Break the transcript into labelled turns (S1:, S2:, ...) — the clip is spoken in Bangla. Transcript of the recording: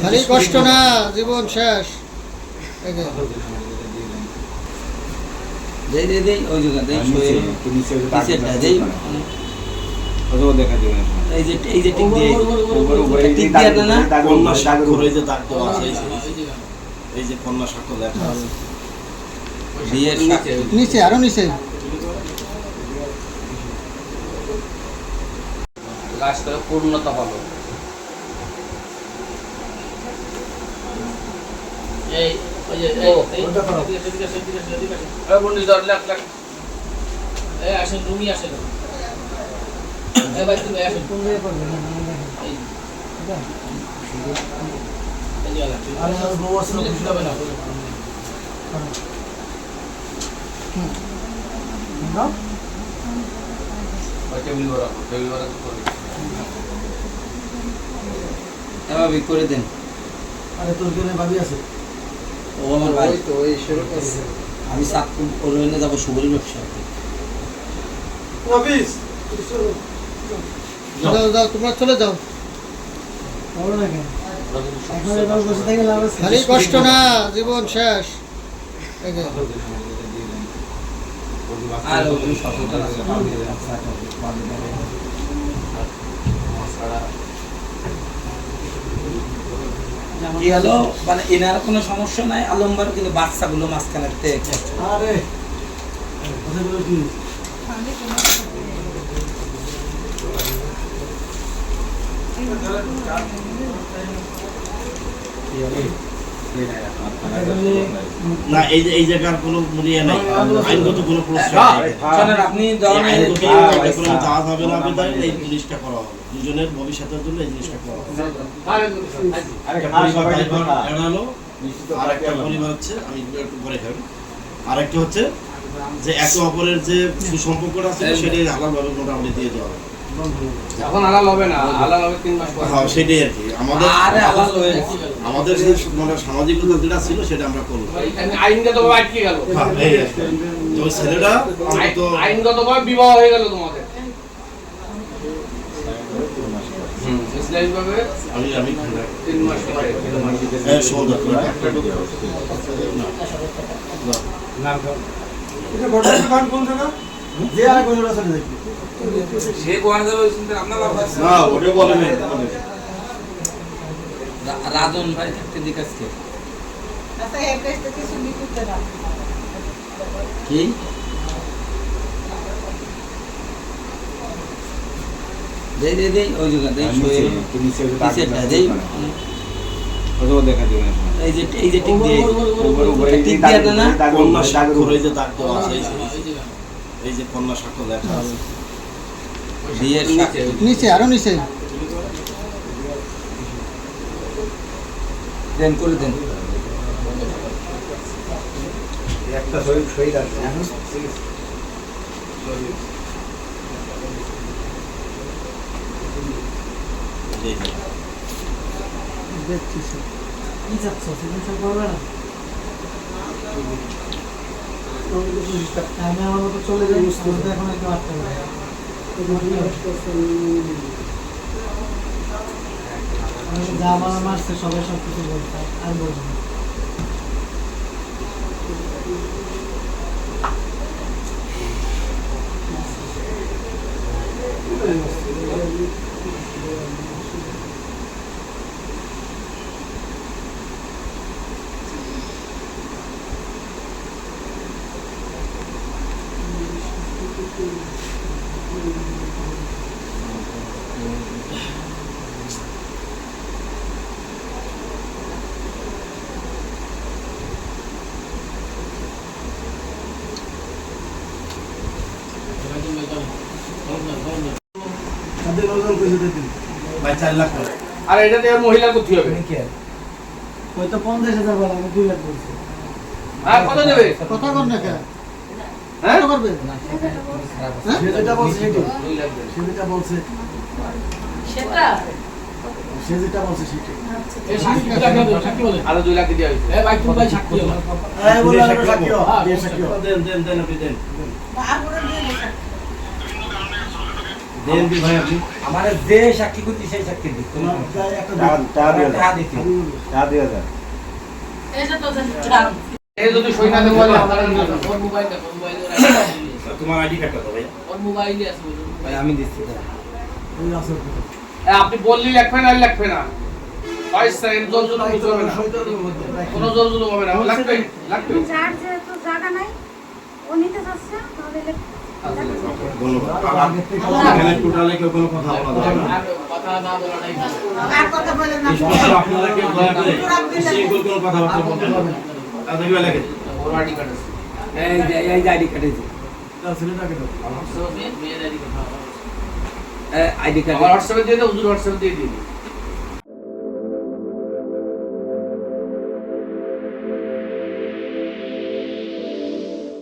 S1: খালি কষ্ট না, জীবন শেষ।
S2: দেই দেই দেই ওই জায়গা দেই নিচেটা দেই ওজো দেখা দিবেন এই যে টিক দিয়ে টিক দিয়ে না
S3: কন্যা স্বাক্ষর এই যে দাগ দেওয়া আছে এই যে কন্যা স্বাক্ষর লেখা আছে
S2: বিয়ের
S1: নিচে আরো নিচে
S2: লাস্ট করে পূর্ণতা হলো এই ওই যে এই বন্ধু ধর লাখ লাখ এই আসেন রুমি আসেন এই ভাই তুমি আসেন কোন জায়গায় পড়বে না এই এটা এই জায়গা আরে বউ আসলে কিছু হবে না না ওই টেবিল বড় করে এভাবে করে দেন
S1: আরে তোর জন্য ভাবি আছে
S2: ও আমার ভাই তো এই শুরু করছে আমি সাতপুর ওরনে যাব সুবরি ব্যবসা
S1: অফিস যাও যাও তোমরা চলে যাও বলো না কেন এখন এবার বসে থেকে লাভ আছে খালি কষ্ট না, জীবন শেষ।
S2: আর ওই সফলতা আছে কি হলো মানে এনার কোনো সমস্যা নাই আলমবার কিন্তু বাচ্চাগুলো মাঝখানে
S1: আরে কথাগুলো কি
S3: না এই জায়গার কোনো মূল্য নাই, আইনগত কোনো প্রশ্ন
S2: শুনেন আপনি
S3: আইনগত কোনো চাওয়া হবে না বিধায় এই জিনিসটা করা হবে দুজনের ভবিষ্যতের জন্য এই জিনিসটা করা হবে। আরেকটা পরিবার হচ্ছে আমি একটু পরে খাবো আরেকটা হচ্ছে যে একে অপরের যে সুসম্পর্কটা আছে সেটাই হালালভাবে মোটামুটি দিয়ে দেওয়া হবে।
S2: এখন হালাল হবে না, হালাল হবে 3 মাস পর।
S3: হ্যাঁ সেটাই আর কি আমাদের
S2: আরে হালাল হয়ে
S3: আমাদের যে মানে সামাজিকতা যেটা ছিল সেটা আমরা করব।
S2: আইনগতভাবে আটকে গেল।
S3: হ্যাঁ এই যে ছেলেটা তো
S2: আইনগতভাবে বিবাহ হয়ে গেল তোমাদের। ইসলামিকভাবে
S3: আমি
S2: 3 মাস পরে
S3: হ্যাঁ সৌদা
S1: না এটা বড় দোকান কোন জায়গা যে আর কোন রাস্তা দেখি
S2: সে কোয়ার যাবে শুনতে আপনার বাবা
S3: না ওটা বলে নাই
S2: রাজন ভাই থাকতে দিক আজকে
S4: আচ্ছা এই পেজটা কিছু লিখতে না
S2: কি দেই দেই দেই ওই জায়গা দেই নিচেটা দেই ওজো দেখা দিবেন এই যে টিক দিয়ে টিক দিয়ে না
S3: কন্যা স্বাক্ষর এই যে দাগ দেওয়া আছে এই যে কন্যা স্বাক্ষর লেখা আছে
S2: বিয়ের
S1: নিচে আরো নিচে
S2: দেন করে দেন
S3: একটা শহীদ আছে
S1: দেখছি কি যাচ্ছে সেদিন সব করবে না আমি আমার মতো চলে যাই এখন একটু আটকে যা আমার মারছে সবাই সব কিছু বলতে আর বলবো না
S3: ভাই 4 লাখ করে
S2: আর এটাতে আর মহিলা করতে হবে
S1: ওই তো 50,000 বলা আমি 2 লাখ বলছি
S2: আর কত দেবে
S1: কথা কর না কেন
S2: হ্যাঁ
S1: কত করবে সে যেটা বলছে সেটা
S2: 2 লাখ দেবে
S1: সে যেটা বলছে
S4: সেটা
S1: সে যেটা বলছে সেটা
S2: এই সাক্ষী বলে আরো 2 লাখ দিয়ে হইছে এই ভাই তুমি ভাই সাক্ষী হও
S1: এই বলে সাক্ষী হও দিয়ে সাক্ষী হও
S3: দেন আপনি দেন
S4: বাবুরে দিয়ে
S3: দেন দি ভাই আপনি
S2: আমার যে সাক্ষী করছি সেই সাক্ষী দিই
S1: তোমার গায়ে একটা
S2: টাকা দিচ্ছি
S4: এটা তো জানতাম।
S5: এই যদি সই না দেবো তাহলে আপনারা দিবেন না।
S6: ওর মোবাইলটা
S3: তোমার আইডি কার্ডটা দাও ভাই
S6: ওর মোবাইলে আছে ওর
S2: ভাই
S6: মোবাইল।
S2: আমি দিচ্ছি
S1: ওই আছে ওর কথা।
S5: আপনি বললি লিখবেন আর লিখবে না পয়সা এর জোর জুলুম কিছু হবে না কোনো জোর জুলুম হবে না লাগবে লাগবে
S7: যার যেহেতু জায়গা নাই ও নিতে যাচ্ছে তাহলে
S3: ধন্যবাদ এখানে টোটালে কেউ কোনো কথা বলা যাবে না
S6: আর কথা না বলাটাই ভালো।
S4: আর কথা বলেন না।
S3: এই সমস্ত আপনারা কেউ দয়া করে সেই কোনো কথাবার্তা বলবেন না তাদের কি লাগে
S5: ওর আইডি কার্ড আছে
S2: এই যে আইডি কার্ড
S1: ছেলেটাকে দাও।
S6: তো মেয়েদেরই কথা বলা।
S2: আইডি কার্ড
S5: আমার হোয়াটসঅ্যাপে দিয়ে দাও হুজুর হোয়াটসঅ্যাপে দিয়ে দিই